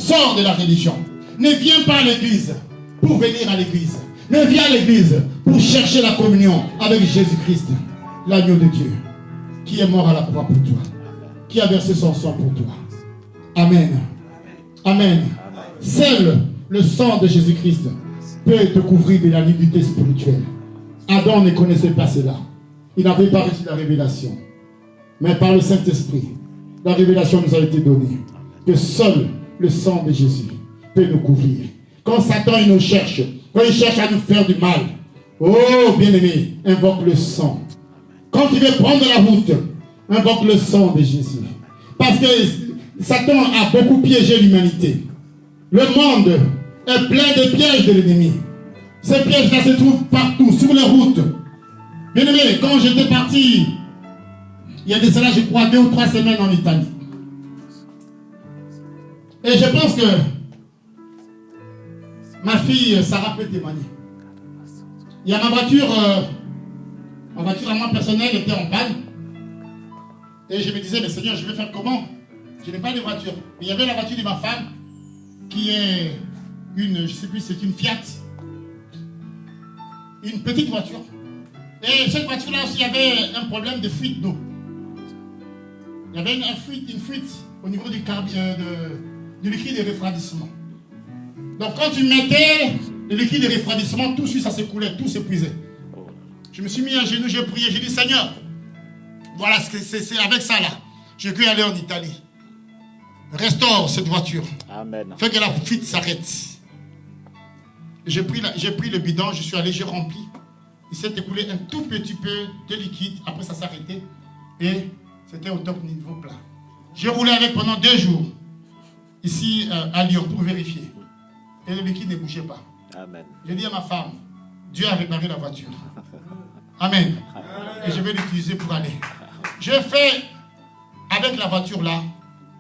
Sors de la religion. Ne viens pas à l'église pour venir à l'église. Ne viens à l'église pour chercher la communion avec Jésus-Christ, l'agneau de Dieu, qui est mort à la croix pour toi, qui a versé son sang pour toi. Amen. Amen. Seul le sang de Jésus-Christ peut te couvrir de la nudité spirituelle. Adam ne connaissait pas cela. Il n'avait pas reçu la révélation. Mais par le Saint-Esprit, la révélation nous a été donnée. Que seul le sang de Jésus peut nous couvrir. Quand Satan il nous cherche, quand il cherche à nous faire du mal, oh bien-aimé, invoque le sang. Quand il veut prendre la route, invoque le sang de Jésus. Parce que Satan a beaucoup piégé l'humanité. Le monde est plein de pièges de l'ennemi. Ces pièges-là se trouvent partout, sur les routes. Bien-aimé, quand j'étais parti, il y a de cela, je crois, 2 ou 3 semaines en Italie. Et je pense que ma fille Sarah peut témoigner. Il y a ma voiture à moi personnelle était en panne. Et je me disais, mais Seigneur, je vais faire comment? Je n'ai pas de voiture. Mais il y avait la voiture de ma femme, qui est une, je ne sais plus, c'est une Fiat. Une petite voiture. Et cette voiture-là aussi, il y avait un problème de fuite d'eau. Il y avait une fuite au niveau du liquide de refroidissement. Donc quand tu mettais le liquide de refroidissement, tout de suite ça s'écoulait, tout s'épuisait. Je me suis mis à genoux, j'ai prié, j'ai dit Seigneur, voilà, c'est avec ça là. J'ai pu aller en Italie. Restaure cette voiture. Amen. Fais que la fuite s'arrête. J'ai pris le bidon, je suis allé, j'ai rempli. Il s'est écoulé un tout petit peu de liquide, après ça s'est arrêté. Et c'était au top niveau plat. J'ai roulé avec pendant 2 jours, ici à Lyon, pour vérifier. Et le liquide ne bougeait pas. Amen. J'ai dit à ma femme, Dieu a réparé la voiture. Amen. Et je vais l'utiliser pour aller. J'ai fait, avec la voiture là,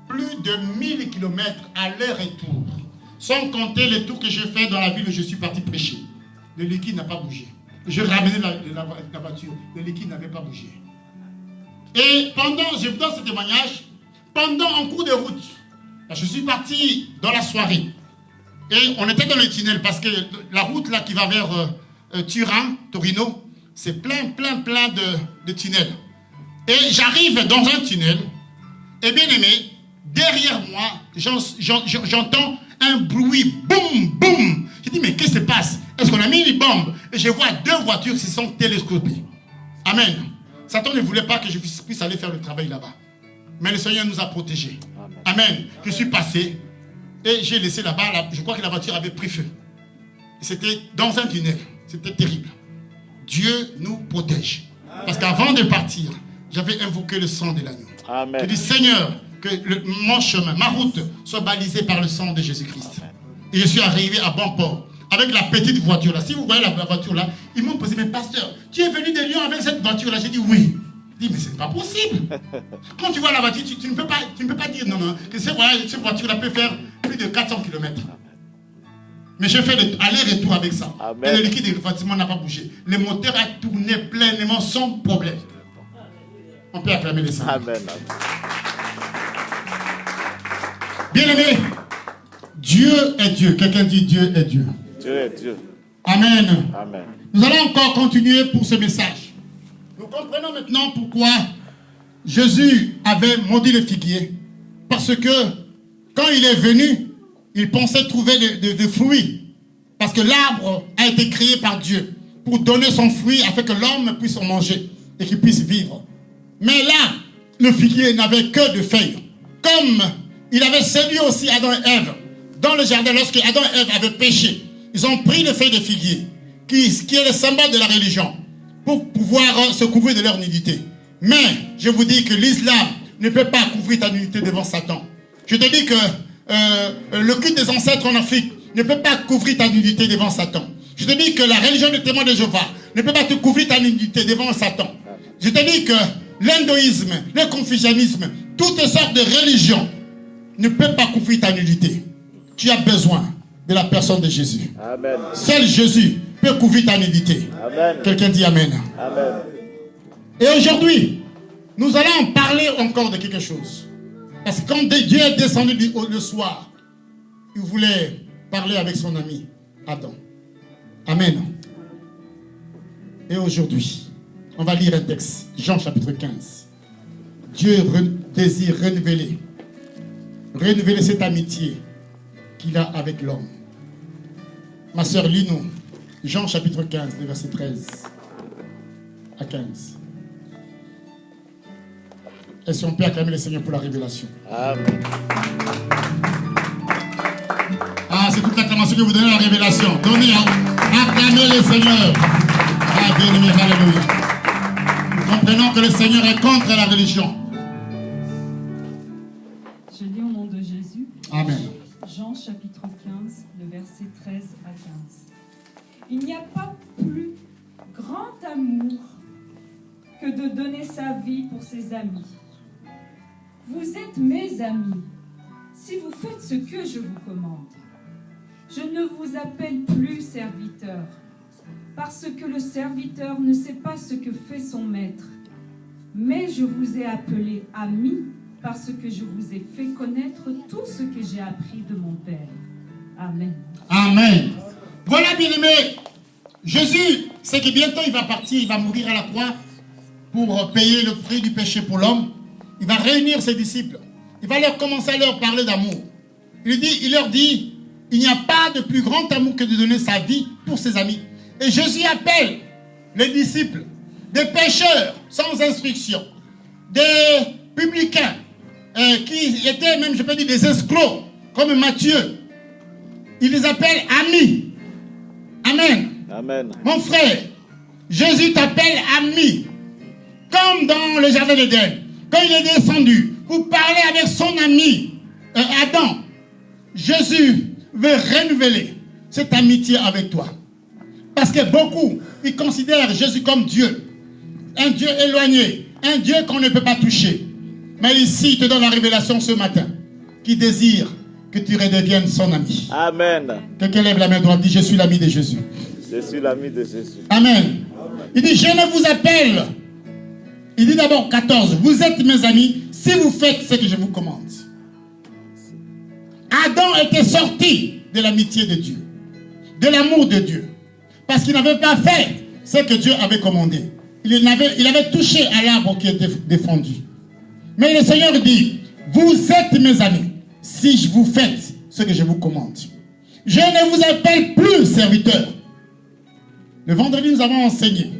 plus de 1000 km aller-retour. Sans compter les tours que j'ai fait dans la ville où je suis parti prêcher. Le liquide n'a pas bougé. Je ramenais la voiture. Le liquide n'avait pas bougé. Et pendant ce témoignage, en cours de route, je suis parti dans la soirée. Et on était dans le tunnel parce que la route là qui va vers Turin, Torino, c'est plein de tunnels. Et j'arrive dans un tunnel, et bien aimé, derrière moi, j'entends un bruit, boum, boum. Je dis, mais qu'est-ce qui se passe? Est-ce qu'on a mis une bombe? Et je vois 2 voitures qui sont télescopées. Amen. Satan ne voulait pas que je puisse aller faire le travail là-bas. Mais le Seigneur nous a protégés. Amen. Je suis passé et j'ai laissé là-bas, je crois que la voiture avait pris feu. C'était dans un tunnel. C'était terrible. Dieu nous protège. Parce qu'avant de partir, j'avais invoqué le sang de l'agneau. Je dis, Seigneur, que mon chemin, ma route soit balisée par le sang de Jésus-Christ. Et je suis arrivé à bon port avec la petite voiture là. Si vous voyez la voiture là, ils m'ont posé, mais pasteur, tu es venu de Lyon avec cette voiture là? J'ai dit oui. Je dis, mais c'est pas possible. Quand tu vois la voiture, tu ne peux pas dire non, que cette voiture là peut faire plus de 400 km. Mais j'ai fait aller-retour avec ça. Amen. Et le liquide de refroidissement n'a pas bougé. Le moteur a tourné pleinement sans problème. On peut acclamer les saints. Amen. Bien aimé, Dieu est Dieu. Quelqu'un dit Dieu est Dieu. Dieu est Dieu. Amen. Amen. Nous allons encore continuer pour ce message. Nous comprenons maintenant pourquoi Jésus avait maudit le figuier. Parce que quand il est venu, il pensait trouver des fruits. Parce que l'arbre a été créé par Dieu pour donner son fruit afin que l'homme puisse en manger et qu'il puisse vivre. Mais là, le figuier n'avait que de feuilles. Comme il avait séduit aussi Adam et Ève dans le jardin lorsque Adam et Ève avaient péché. Ils ont pris les feuilles de figuier, qui est le symbole de la religion, pour pouvoir se couvrir de leur nudité. Mais je vous dis que l'islam ne peut pas couvrir ta nudité devant Satan. Je te dis que le culte des ancêtres en Afrique ne peut pas couvrir ta nudité devant Satan. Je te dis que la religion des témoins de Jéhovah ne peut pas te couvrir ta nudité devant Satan. Je te dis que l'hindouisme, le confucianisme, toutes sortes de religions ne peuvent pas couvrir ta nudité. Tu as besoin de la personne de Jésus. Amen. Seul Jésus peut couvrir ta nudité. Amen. Quelqu'un dit Amen. Amen. Et aujourd'hui, nous allons parler encore de quelque chose. Parce que quand Dieu est descendu le soir, il voulait parler avec son ami Adam. Amen. Et aujourd'hui, on va lire un texte, Jean chapitre 15. Dieu désire renouveler cette amitié qu'il a avec l'homme. Ma sœur, lis-nous Jean chapitre 15, les versets 13 à 15. Et si on peut acclamer le Seigneur pour la révélation. Amen. Ah, c'est toute l'acclamation que vous donnez à la révélation. Donnez, acclamez le Seigneur. Ah, bien-aimé, alléluia. Comprenons que le Seigneur est contre la religion. Je lis au nom de Jésus. Amen. Jean chapitre 15, le verset 13 à 15. Il n'y a pas plus grand amour que de donner sa vie pour ses amis. Vous êtes mes amis si vous faites ce que je vous commande. Je ne vous appelle plus serviteur, parce que le serviteur ne sait pas ce que fait son maître. Mais je vous ai appelé amis, parce que je vous ai fait connaître tout ce que j'ai appris de mon Père. Amen. Amen. Voilà, bien-aimé. Jésus, c'est que bientôt il va partir, il va mourir à la croix pour payer le prix du péché pour l'homme. Il va réunir ses disciples. Il va leur commencer à leur parler d'amour. Il leur dit, il n'y a pas de plus grand amour que de donner sa vie pour ses amis. Et Jésus appelle les disciples des pécheurs sans instruction, des publicains qui étaient même, je peux dire, des escrocs, comme Matthieu. Il les appelle amis. Amen. Amen. Mon frère, Jésus t'appelle ami. Comme dans le jardin d'Éden, quand il est descendu pour parler avec son ami Adam, Jésus veut renouveler cette amitié avec toi. Parce que beaucoup, ils considèrent Jésus comme Dieu. Un Dieu éloigné, un Dieu qu'on ne peut pas toucher. Mais ici, il te donne la révélation ce matin, qui désire que tu redeviennes son ami. Amen. Quelqu'un lève la main droite, dit, je suis l'ami de Jésus. Je suis l'ami de Jésus. Amen. Il dit, je ne vous appelle. Il dit d'abord 14, vous êtes mes amis si vous faites ce que je vous commande. Adam était sorti de l'amitié de Dieu, de l'amour de Dieu, parce qu'il n'avait pas fait ce que Dieu avait commandé. Il avait touché à l'arbre qui était défendu. Mais le Seigneur dit, vous êtes mes amis si vous faites ce que je vous commande. Je ne vous appelle plus serviteur. Le vendredi, nous avons enseigné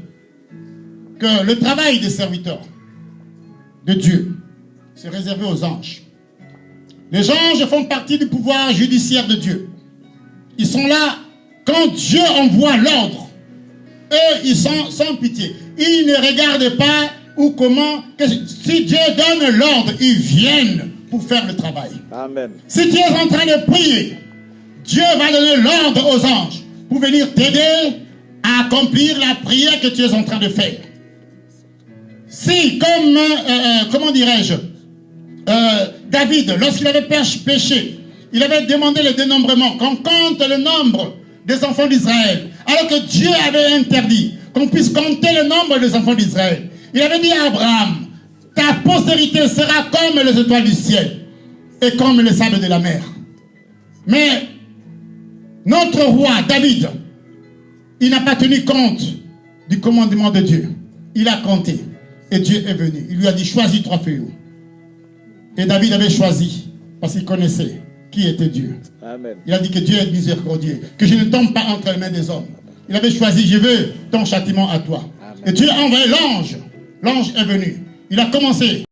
que le travail des serviteurs de Dieu, c'est réservé aux anges. Les anges font partie du pouvoir judiciaire de Dieu. Ils sont là quand Dieu envoie l'ordre. Eux, ils sont sans pitié. Ils ne regardent pas ou comment. Si Dieu donne l'ordre, ils viennent pour faire le travail. Amen. Si tu es en train de prier, Dieu va donner l'ordre aux anges pour venir t'aider à accomplir la prière que tu es en train de faire. Si, comme, comment dirais-je, David, lorsqu'il avait péché, il avait demandé le dénombrement, qu'on compte le nombre des enfants d'Israël, alors que Dieu avait interdit qu'on puisse compter le nombre des enfants d'Israël. Il avait dit à Abraham, ta postérité sera comme les étoiles du ciel et comme les sables de la mer. Mais notre roi, David, il n'a pas tenu compte du commandement de Dieu. Il a compté. Et Dieu est venu. Il lui a dit, choisis 3 fléaux. Et David avait choisi parce qu'il connaissait qui était Dieu. Amen. Il a dit que Dieu est miséricordieux, que je ne tombe pas entre les mains des hommes. Il avait choisi, je veux ton châtiment à toi. Amen. Et Dieu a envoyé l'ange. L'ange est venu. Il a commencé